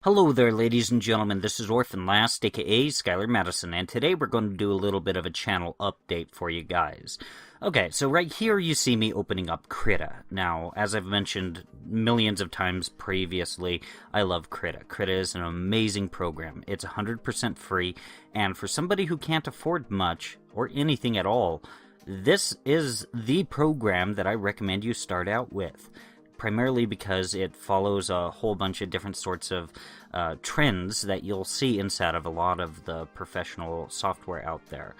Hello there, ladies and gentlemen. This is Orphanlast, aka Skylar Madison, and today we're going to do a little bit of a channel update for you guys. Okay, so right here you see me opening up Krita. Now, as I've mentioned millions of times previously, I love Krita. Krita is an amazing program. It's 100% free, and for somebody who can't afford much, or anything at all, this is the program that I recommend you start out with. Primarily because it follows a whole bunch of different sorts of trends that you'll see inside of a lot of the professional software out there.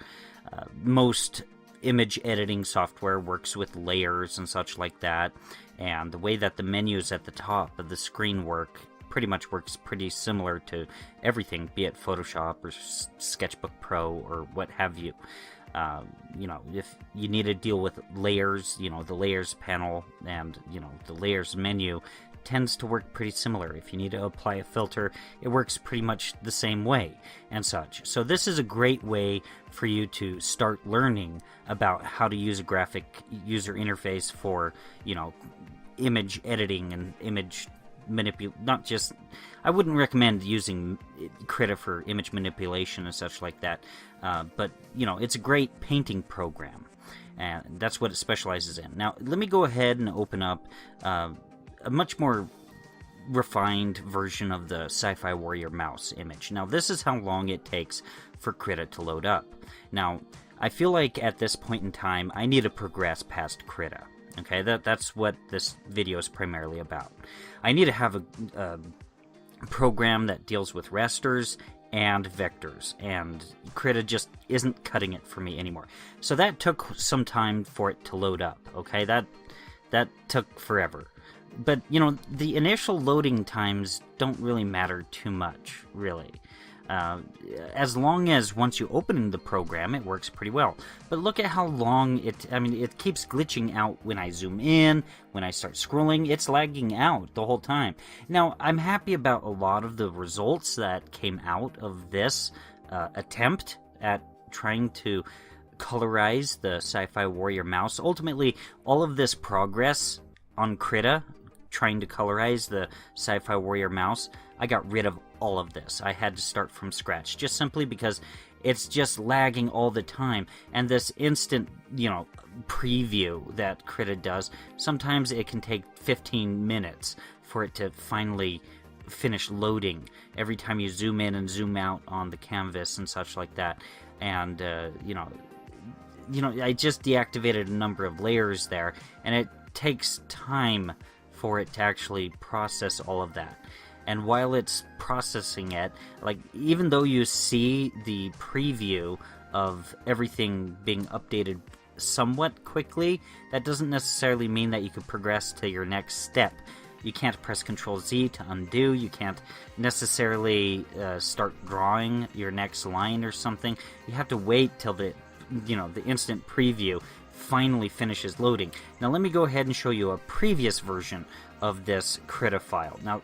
Most image editing software works with layers and such like that, and the way that the menus at the top of the screen work pretty much works pretty similar to everything, be it Photoshop or Sketchbook Pro or what have you. If you need to deal with layers, the layers panel and, the layers menu tends to work pretty similar. If you need to apply a filter, it works pretty much the same way and such. So this is a great way for you to start learning about how to use a graphic user interface for, image editing and image I wouldn't recommend using Krita for image manipulation and such like that, but it's a great painting program, and that's what it specializes in. Now let me go ahead and open up a much more refined version of the Sci-Fi Warrior mouse image. Now this is how long it takes for Krita to load up. Now I feel like at this point in time I need to progress past Krita. Okay, that's what this video is primarily about. I need to have a program that deals with rasters and vectors, and Krita just isn't cutting it for me anymore. So that took some time for it to load up, okay? That took forever. But, the initial loading times don't really matter too much, really. As long as once you open the program, it works pretty well. But look at how long it keeps glitching out when I zoom in, when I start scrolling, it's lagging out the whole time. Now, I'm happy about a lot of the results that came out of this attempt at trying to colorize the Sci-Fi Warrior mouse. Ultimately, all of this progress on Krita, trying to colorize the Sci-Fi Warrior mouse, I got rid of all of this. I had to start from scratch, just simply because it's just lagging all the time. And this instant, preview that Krita does, sometimes it can take 15 minutes for it to finally finish loading every time you zoom in and zoom out on the canvas and such like that. And, I just deactivated a number of layers there, and it takes time for it to actually process all of that. And while it's processing it, even though you see the preview of everything being updated somewhat quickly, that doesn't necessarily mean that you could progress to your next step. You can't press Ctrl-Z to undo, you can't necessarily start drawing your next line or something. You have to wait till the instant preview finally finishes loading. Now let me go ahead and show you a previous version of this Krita file. Now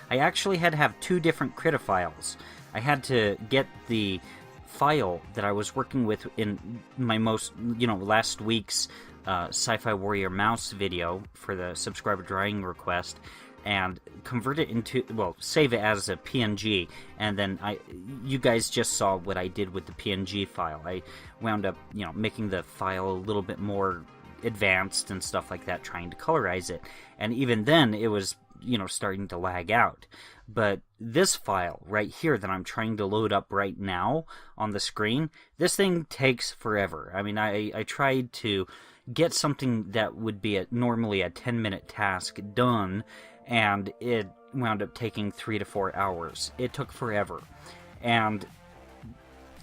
I actually had to have two different Krita files. I had to get the file that I was working with in my last week's Sci-Fi Warrior mouse video for the subscriber drawing request, and convert it into, save it as a PNG, and then you guys just saw what I did with the PNG file. I wound up, making the file a little bit more advanced and stuff like that, trying to colorize it, and even then it was, starting to lag out. But this file right here that I'm trying to load up right now on the screen, this thing takes forever. I tried to get something that would be normally a 10-minute task done, and it wound up taking 3 to 4 hours. It took forever, and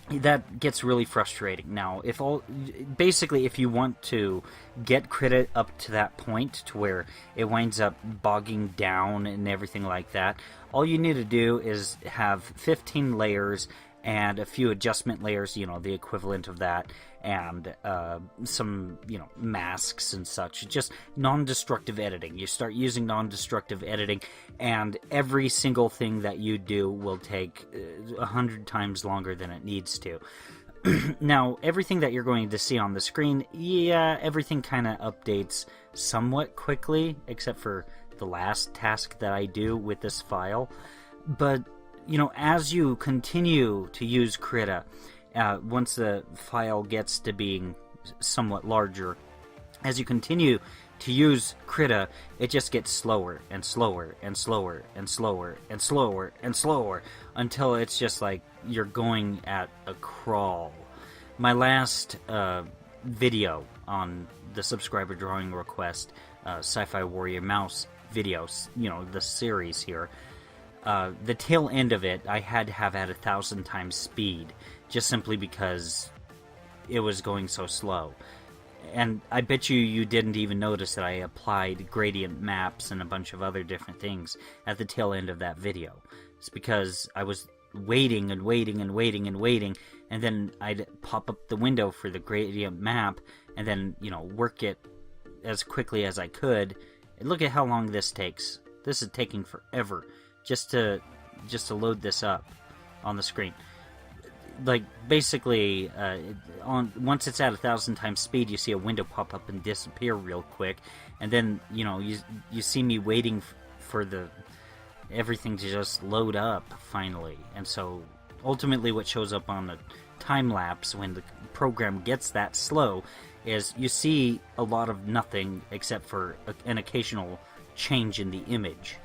that gets really frustrating. Now, if you want to get Krita up to that point to where it winds up bogging down and everything like that, all you need to do is have 15 layers and a few adjustment layers, the equivalent of that, and some, masks and such. Just non-destructive editing. You start using non-destructive editing, and every single thing that you do will take 100 times longer than it needs to. Now, everything that you're going to see on the screen, everything kind of updates somewhat quickly, except for the last task that I do with this file. But, you know, as you continue to use Krita, once the file gets to being somewhat larger, as you continue to use Krita, it just gets slower and slower and slower and slower and slower and slower until it's just like you're going at a crawl. My last video on the subscriber drawing request, Sci-Fi Warrior Mouse videos, you know, the series here, the tail end of it, I had to have at 1,000 times speed, just simply because it was going so slow. And I bet you didn't even notice that I applied gradient maps and a bunch of other different things at the tail end of that video. It's because I was waiting and waiting and waiting and waiting, and then I'd pop up the window for the gradient map, and then, you know, work it as quickly as I could. And look at how long this takes. This is taking forever just to load this up on the screen. Like, basically, once it's at 1,000 times speed, you see a window pop up and disappear real quick, and then, you know, you see me waiting for everything to just load up finally. And so ultimately what shows up on the time lapse when the program gets that slow is you see a lot of nothing except for an occasional change in the image.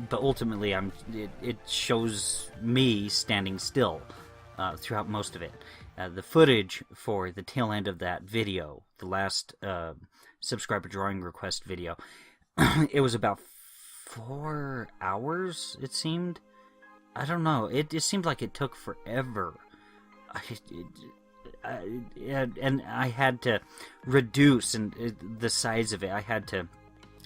But ultimately it shows me standing still throughout most of it. The footage for the tail end of that video, the last subscriber drawing request video, it was about 4 hours, it seemed. I don't know. It seemed like it took forever. And I had to reduce the size of it. I had to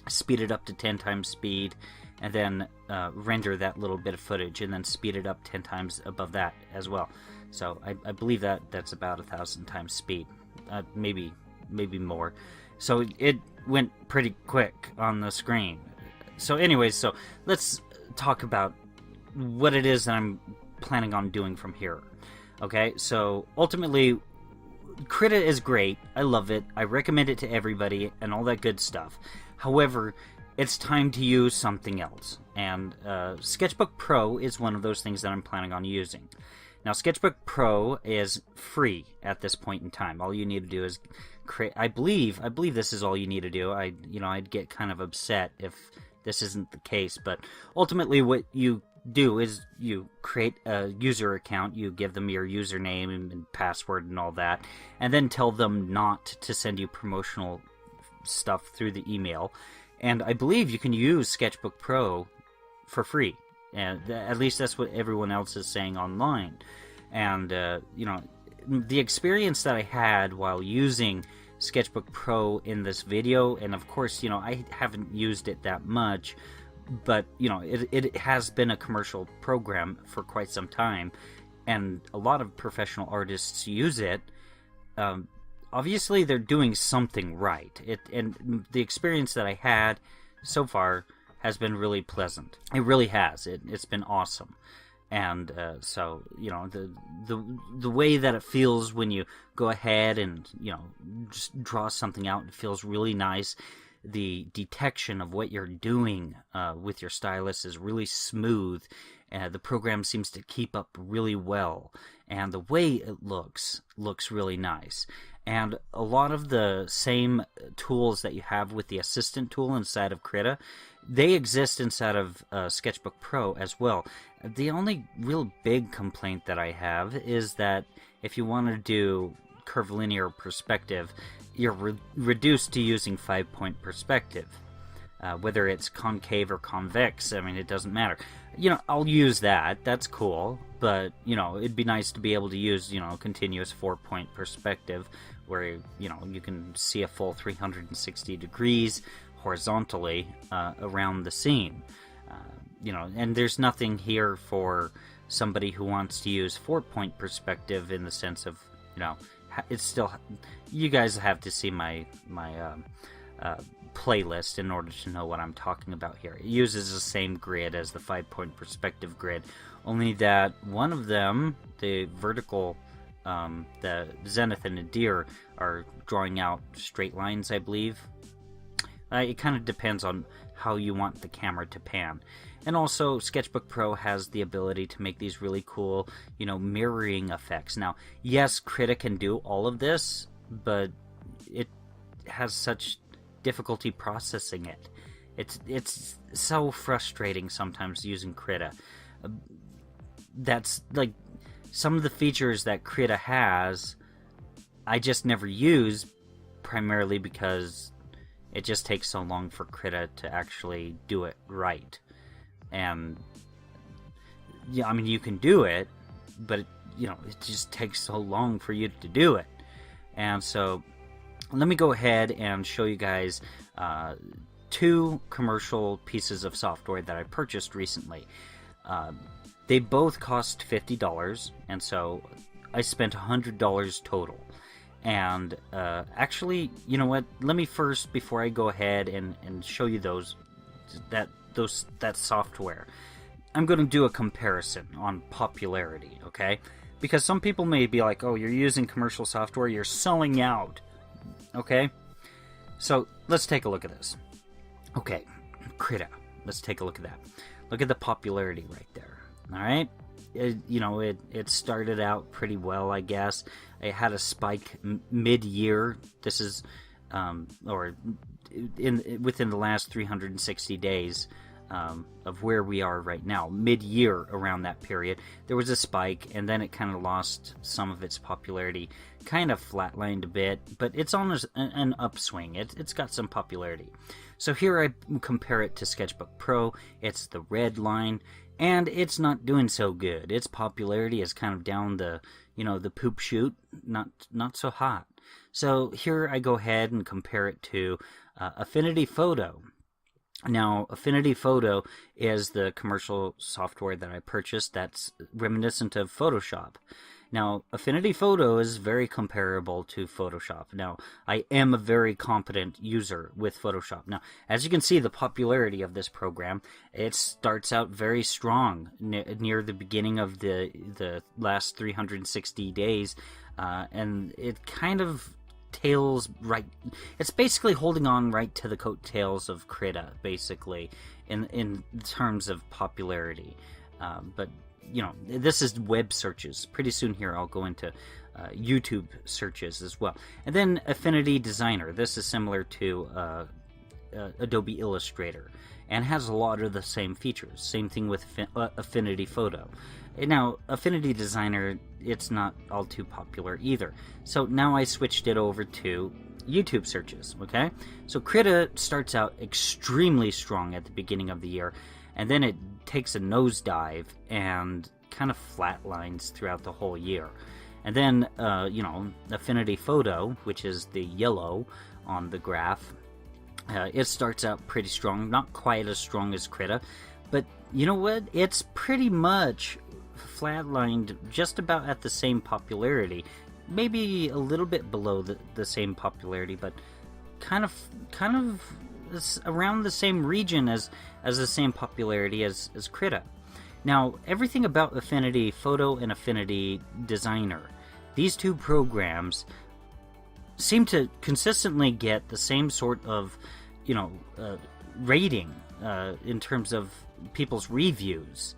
speed it up to 10 times speed, and then render that little bit of footage, and then speed it up 10 times above that as well. So I believe that's about 1,000 times speed, maybe more. So it went pretty quick on the screen. So anyways, so let's talk about what it is that I'm planning on doing from here. Okay, so ultimately, Krita is great. I love it. I recommend it to everybody and all that good stuff. However, it's time to use something else. And Sketchbook Pro is one of those things that I'm planning on using. Now, Sketchbook Pro is free at this point in time. All you need to do is create. I believe this is all you need to do. I'd get kind of upset if this isn't the case, but ultimately, what you do is you create a user account. You give them your username and password and all that, and then tell them not to send you promotional stuff through the email. And I believe you can use Sketchbook Pro for free. And at least that's what everyone else is saying online. And, the experience that I had while using Sketchbook Pro in this video, and of course, I haven't used it that much, but, it has been a commercial program for quite some time, and a lot of professional artists use it. Obviously, they're doing something right. And the experience that I had so far has been really pleasant. It really has. It's been awesome. And so, the way that it feels when you go ahead and, just draw something out, it feels really nice. The detection of what you're doing with your stylus is really smooth. The program seems to keep up really well. And the way it looks really nice. And a lot of the same tools that you have with the assistant tool inside of Krita, they exist inside of Sketchbook Pro as well. The only real big complaint that I have is that if you want to do curvilinear perspective, you're reduced to using 5-point perspective. Whether it's concave or convex, it doesn't matter. I'll use that. That's cool. But, it'd be nice to be able to use, continuous 4-point perspective where, you can see a full 360 degrees horizontally around the scene. And there's nothing here for somebody who wants to use 4-point perspective in the sense of, it's still... You guys have to see my playlist in order to know what I'm talking about here. It uses the same grid as the 5-point perspective grid, only that one of them, the vertical, the zenith and nadir, are drawing out straight lines, I believe. It kind of depends on how you want the camera to pan. And also, Sketchbook Pro has the ability to make these really cool, you know, mirroring effects. Now, yes, Krita can do all of this, but it has such difficulty processing it. It's so frustrating sometimes using Krita. That's like some of the features that Krita has, I just never use, primarily because it just takes so long for Krita to actually do it right. And yeah, I mean, you can do it, but it just takes so long for you to do it. And so let me go ahead and show you guys two commercial pieces of software that I purchased recently. They both cost $50, and so I spent $100 total. And actually, you know what? Let me first, before I go ahead and show you that software, I'm going to do a comparison on popularity, okay? Because some people may be like, oh, you're using commercial software, you're selling out, okay? So let's take a look at this. Okay, Krita. Let's take a look at that. Look at the popularity right there. All right, it started out pretty well, I guess. It had a spike mid-year. This is, within the last 360 days of where we are right now, mid-year around that period, there was a spike, and then it kind of lost some of its popularity, kind of flatlined a bit, but it's on an upswing. It's got some popularity. So here I compare it to Sketchbook Pro. It's the red line, and it's not doing so good. Its popularity is kind of down the poop chute, not so hot. So here I go ahead and compare it to Affinity Photo. Now, Affinity Photo is the commercial software that I purchased that's reminiscent of Photoshop. Now, Affinity Photo is very comparable to Photoshop. Now, I am a very competent user with Photoshop. Now, as you can see, the popularity of this program, it starts out very strong near the beginning of the last 360 days, and it kind of tails right. It's basically holding on right to the coattails of Krita, basically, in terms of popularity. But this is web searches. Pretty soon here I'll go into YouTube searches as well. And then Affinity Designer. This is similar to Adobe Illustrator and has a lot of the same features. Same thing with Affinity Photo. And now, Affinity Designer, it's not all too popular either. So now I switched it over to YouTube searches, okay? So Krita starts out extremely strong at the beginning of the year, and then it takes a nosedive and kind of flatlines throughout the whole year. And then, Affinity Photo, which is the yellow on the graph, it starts out pretty strong, not quite as strong as Krita, but you know what? It's pretty much flatlined just about at the same popularity, maybe a little bit below the same popularity, but kind of around the same region as the same popularity as Krita. Now, everything about Affinity Photo and Affinity Designer, these two programs seem to consistently get the same sort of, rating in terms of people's reviews.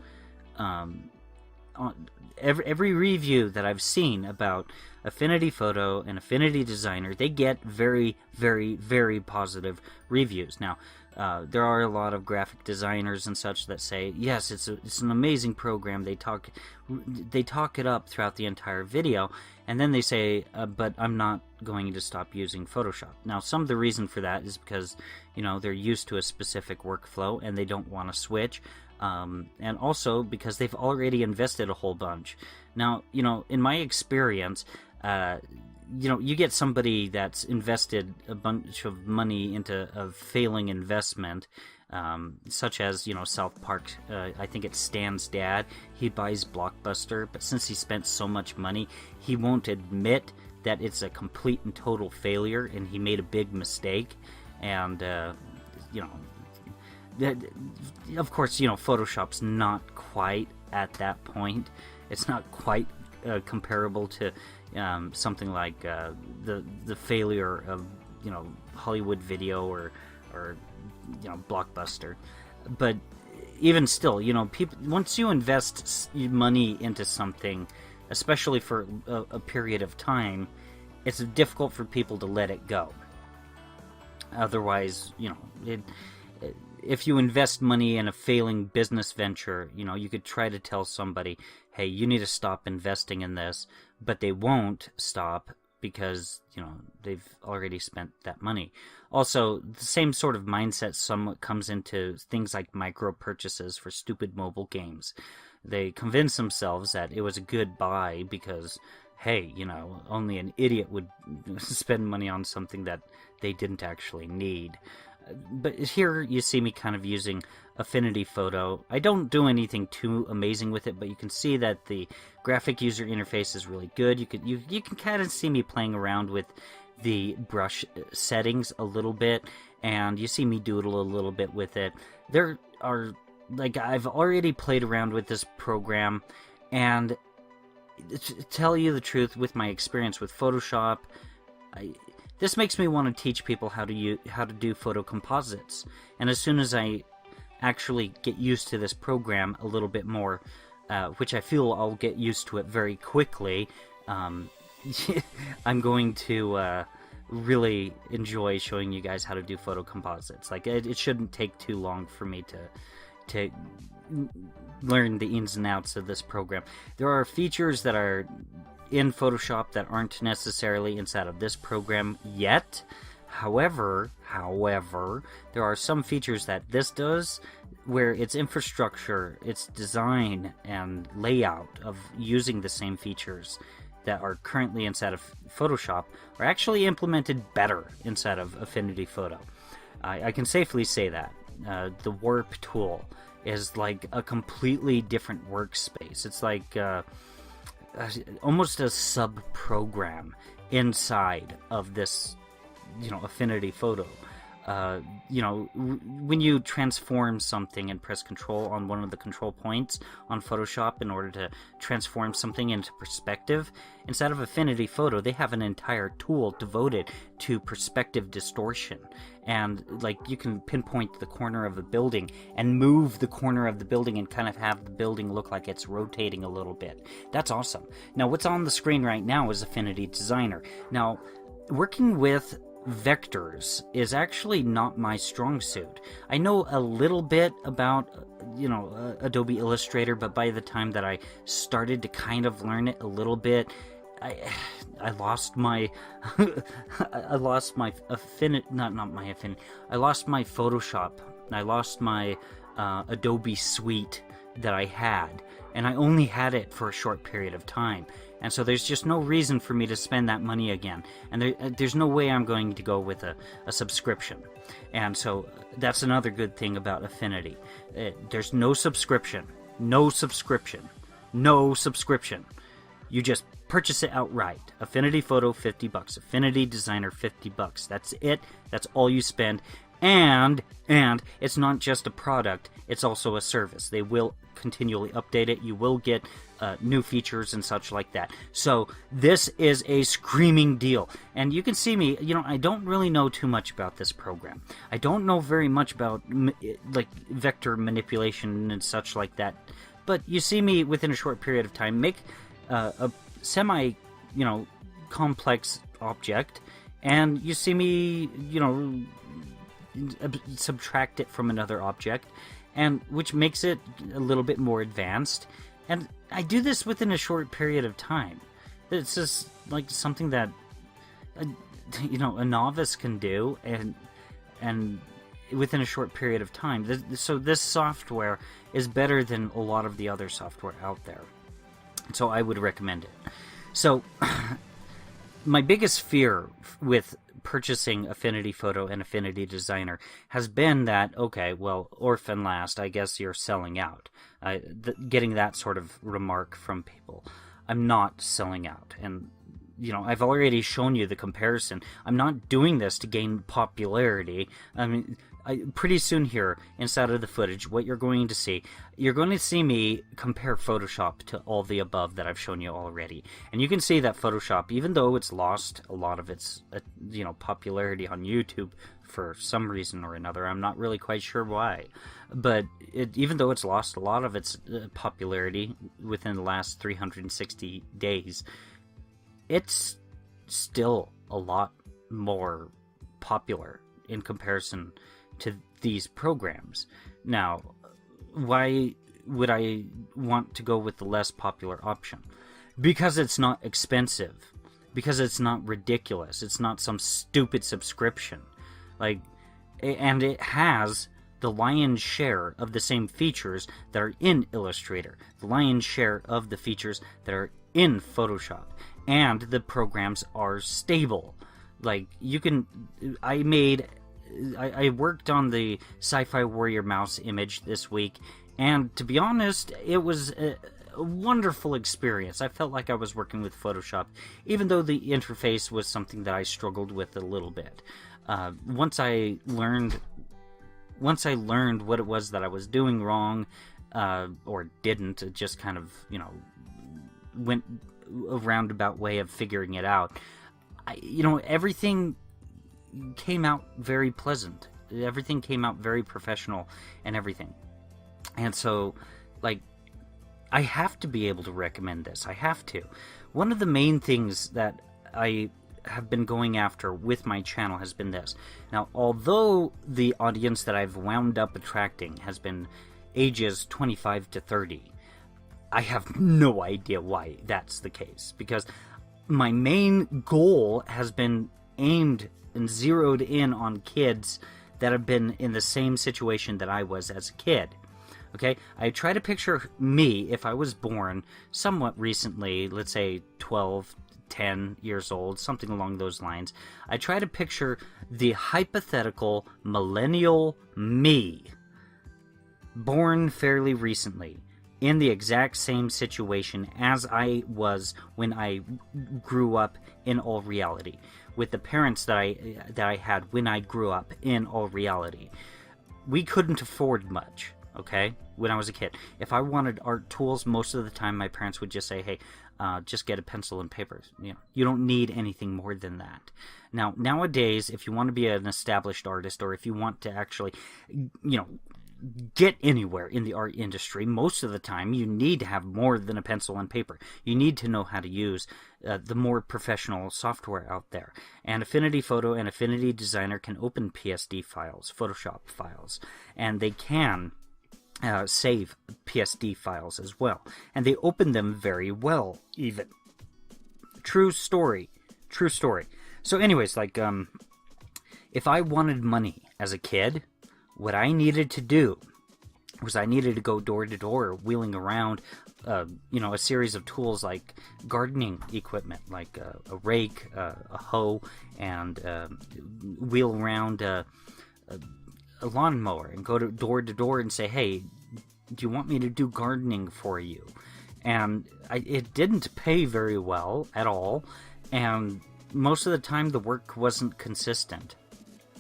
Every review that I've seen about Affinity Photo and Affinity Designer, they get very, very, very positive reviews. Now, there are a lot of graphic designers and such that say, yes, it's an amazing program. They talk it up throughout the entire video, and then they say, but I'm not going to stop using Photoshop. Now, some of the reason for that is because, they're used to a specific workflow and they don't want to switch. And also because they've already invested a whole bunch. Now, in my experience, you get somebody that's invested a bunch of money into a failing investment, such as, South Park, I think it's Stan's dad. He buys Blockbuster, but since he spent so much money, he won't admit that it's a complete and total failure and he made a big mistake. And, of course, Photoshop's not quite at that point. It's not quite comparable to something like the failure of Hollywood Video or blockbuster. But even still, people, once you invest money into something, especially for a period of time, it's difficult for people to let it go. Otherwise, if you invest money in a failing business venture, you could try to tell somebody, hey, you need to stop investing in this, but they won't stop because, they've already spent that money. Also, the same sort of mindset somewhat comes into things like micro purchases for stupid mobile games. They convince themselves that it was a good buy because, hey, only an idiot would spend money on something that they didn't actually need. But here you see me kind of using Affinity Photo. I don't do anything too amazing with it, but you can see that the graphic user interface is really good. You can kind of see me playing around with the brush settings a little bit, and you see me doodle a little bit with it. There are, I've already played around with this program, and to tell you the truth, with my experience with Photoshop, this makes me want to teach people how to do photo composites. And as soon as I actually get used to this program a little bit more, which I feel I'll get used to it very quickly, I'm going to really enjoy showing you guys how to do photo composites. It shouldn't take too long for me to learn the ins and outs of this program. There are features that are in Photoshop that aren't necessarily inside of this program yet. However, there are some features that this does where its infrastructure, its design, and layout of using the same features that are currently inside of Photoshop are actually implemented better inside of Affinity Photo. I can safely say that. The Warp tool is like a completely different workspace. It's like almost a sub-program inside of this, Affinity Photo. When you transform something and press Control on one of the control points on Photoshop in order to transform something into perspective, instead of Affinity Photo, they have an entire tool devoted to perspective distortion. And, you can pinpoint the corner of a building and move the corner of the building and kind of have the building look like it's rotating a little bit. That's awesome. Now, what's on the screen right now is Affinity Designer. Now, working with vectors is actually not my strong suit. I know a little bit about, Adobe Illustrator, but by the time that I started to kind of learn it a little bit, I lost my I lost my affinity, not my affinity. I lost my Photoshop. I lost my Adobe suite that I had, and I only had it for a short period of time. And so there's just no reason for me to spend that money again. And there's no way I'm going to go with a subscription. And so that's another good thing about Affinity. There's no subscription. No subscription. No subscription. You just purchase it outright. Affinity Photo, $50. Affinity Designer, $50. That's it. That's all you spend. And it's not just a product, it's also a service. They will continually update it. You will get new features and such like that. So this is a screaming deal. And you can see me, I don't really know too much about this program. I don't know very much about vector manipulation and such like that. But you see me within a short period of time make a semi, complex object, and you see me, subtract it from another object, and which makes it a little bit more advanced. And I do this within a short period of time. It's just like something that a novice can do, and within a short period of time. So this software is better than a lot of the other software out there. So I would recommend it. So my biggest fear with purchasing Affinity Photo and Affinity Designer has been that, okay, well, Orphanlast, I guess you're selling out. Getting that sort of remark from people. I'm not selling out. And, I've already shown you the comparison. I'm not doing this to gain popularity. I mean, pretty soon here, inside of the footage, what you're going to see me compare Photoshop to all the above that I've shown you already. And you can see that Photoshop, even though it's lost a lot of its, popularity on YouTube for some reason or another. I'm not really quite sure why. But even though it's lost a lot of its popularity within the last 360 days, it's still a lot more popular in comparison to these programs. Now, why would I want to go with the less popular option? Because it's not expensive. Because it's not ridiculous. It's not some stupid subscription. And it has the lion's share of the same features that are in Illustrator. The lion's share of the features that are in Photoshop. And the programs are stable. I worked on the Sci-Fi Warrior mouse image this week, and to be honest, it was a wonderful experience. I felt like I was working with Photoshop, even though the interface was something that I struggled with a little bit. Once I learned what it was that I was doing wrong, or didn't, it just kind of, went a roundabout way of figuring it out. Everything came out very pleasant. Everything came out very professional and everything. And so, I have to be able to recommend this. I have to. One of the main things that I have been going after with my channel has been this. Now, although the audience that I've wound up attracting has been ages 25 to 30, I have no idea why that's the case. Because my main goal has been aimed and zeroed in on kids that have been in the same situation that I was as a kid. Okay, I try to picture me if I was born somewhat recently, let's say 12, 10 years old, something along those lines. I try to picture the hypothetical millennial me, born fairly recently, in the exact same situation as I was when I grew up in all reality, with the parents that I had when I grew up in all reality. We couldn't afford much. Okay, when I was a kid, if I wanted art tools, most of the time my parents would just say, hey, just get a pencil and paper. You don't need anything more than that. Now, nowadays, if you want to be an established artist, or if you want to actually, get anywhere in the art industry, most of the time you need to have more than a pencil and paper. You need to know how to use the more professional software out there. And Affinity Photo and Affinity Designer can open PSD files, Photoshop files, and they can save PSD files as well. And they open them very well, even. True story. So anyways, if I wanted money as a kid, what I needed to do was I needed to go door to door, wheeling around, a series of tools like gardening equipment, like a rake, a hoe, and wheel around a lawnmower and go to door and say, hey, do you want me to do gardening for you? And it didn't pay very well at all, and most of the time the work wasn't consistent.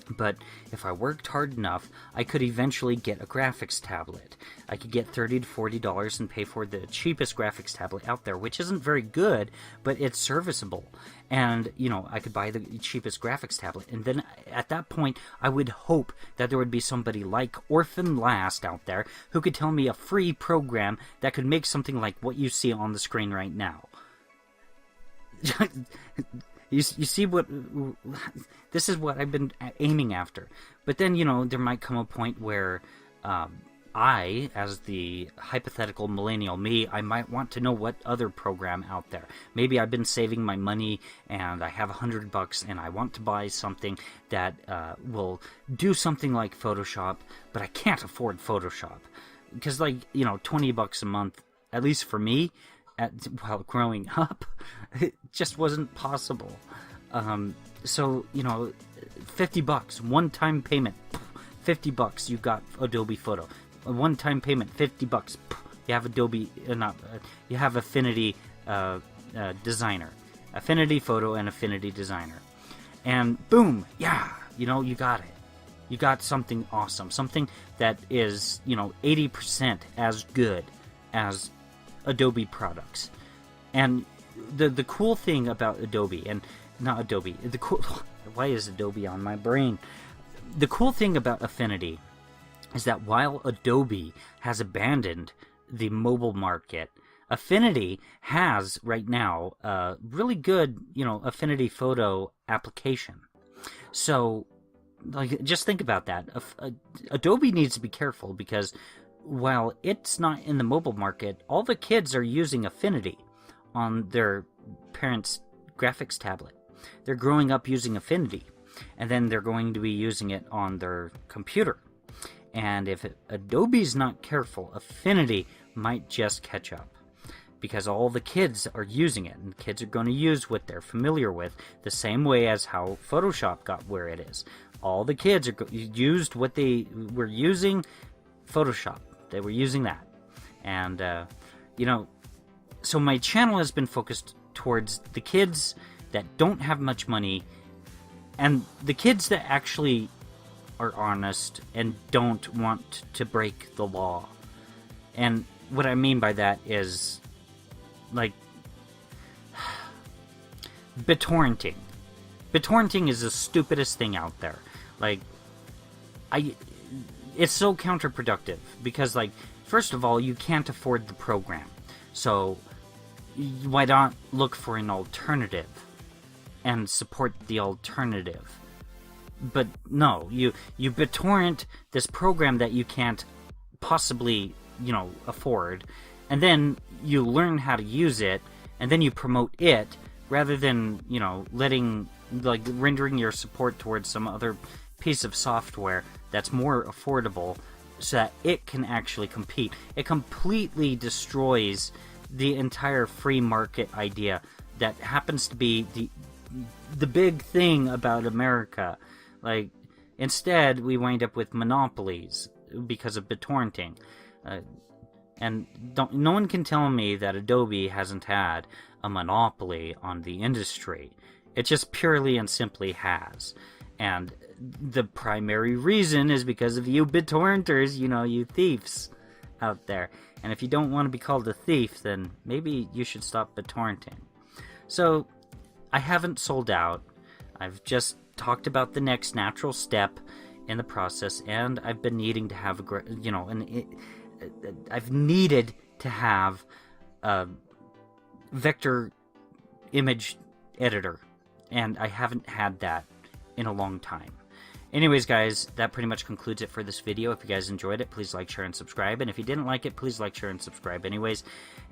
But if I worked hard enough, I could eventually get a graphics tablet. I could get $30 to $40 and pay for the cheapest graphics tablet out there, which isn't very good, but it's serviceable. And, I could buy the cheapest graphics tablet. And then at that point, I would hope that there would be somebody like Orphanlast out there who could tell me a free program that could make something like what you see on the screen right now. You see what... This is what I've been aiming after. But then, there might come a point where I, as the hypothetical millennial me, I might want to know what other program out there. Maybe I've been saving my money and I have $100 and I want to buy something that will do something like Photoshop, but I can't afford Photoshop. Because, $20 a month, at least for me, while growing up, it just wasn't possible. So, $50, one-time payment, $50, you got Adobe Photo. A one-time payment, $50, you have you have Affinity Designer. Affinity Photo and Affinity Designer. And boom, yeah, you got it. You got something awesome. Something that is, 80% as good as Adobe products. And the cool thing about Adobe, and not Adobe, why is Adobe on my brain? the cool thing about Affinity is that while Adobe has abandoned the mobile market, Affinity has right now a really good, Affinity photo application. So, like, just think about that. Adobe needs to be careful because while it's not in the mobile market, all the kids are using Affinity on their parents' graphics tablet. They're growing up using Affinity, and then they're going to be using it on their computer. And if Adobe's not careful, Affinity might just catch up, because all the kids are using it, and kids are going to use what they're familiar with, the same way as how Photoshop got where it is. All the kids used what they were using, Photoshop. They were using that. And, so my channel has been focused towards the kids that don't have much money, and the kids that actually are honest and don't want to break the law. And what I mean by that is, like, BitTorrenting. BitTorrenting is the stupidest thing out there. Like, it's so counterproductive because, like, first of all, you can't afford the program. So why not look for an alternative and support the alternative? But no, you BitTorrent this program that you can't possibly, afford, and then you learn how to use it, and then you promote it, rather than, rendering your support towards some other piece of software that's more affordable so that it can actually compete. It completely destroys the entire free market idea that happens to be the big thing about America. Like, instead, we wind up with monopolies because of BitTorrenting. And no one can tell me that Adobe hasn't had a monopoly on the industry. It just purely and simply has. And the primary reason is because of you BitTorrenters, you thieves out there. And if you don't want to be called a thief, then maybe you should stop BitTorrenting. So, I haven't sold out. I've just talked about the next natural step in the process, and I've been needing to have I've needed to have a vector image editor, and I haven't had that in a long time. Anyways, guys, that pretty much concludes it for this video. If you guys enjoyed it, please like, share, and subscribe. And if you didn't like it, please like, share, and subscribe anyways.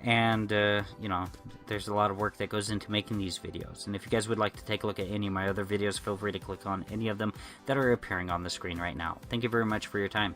And, there's a lot of work that goes into making these videos. And if you guys would like to take a look at any of my other videos, feel free to click on any of them that are appearing on the screen right now. Thank you very much for your time.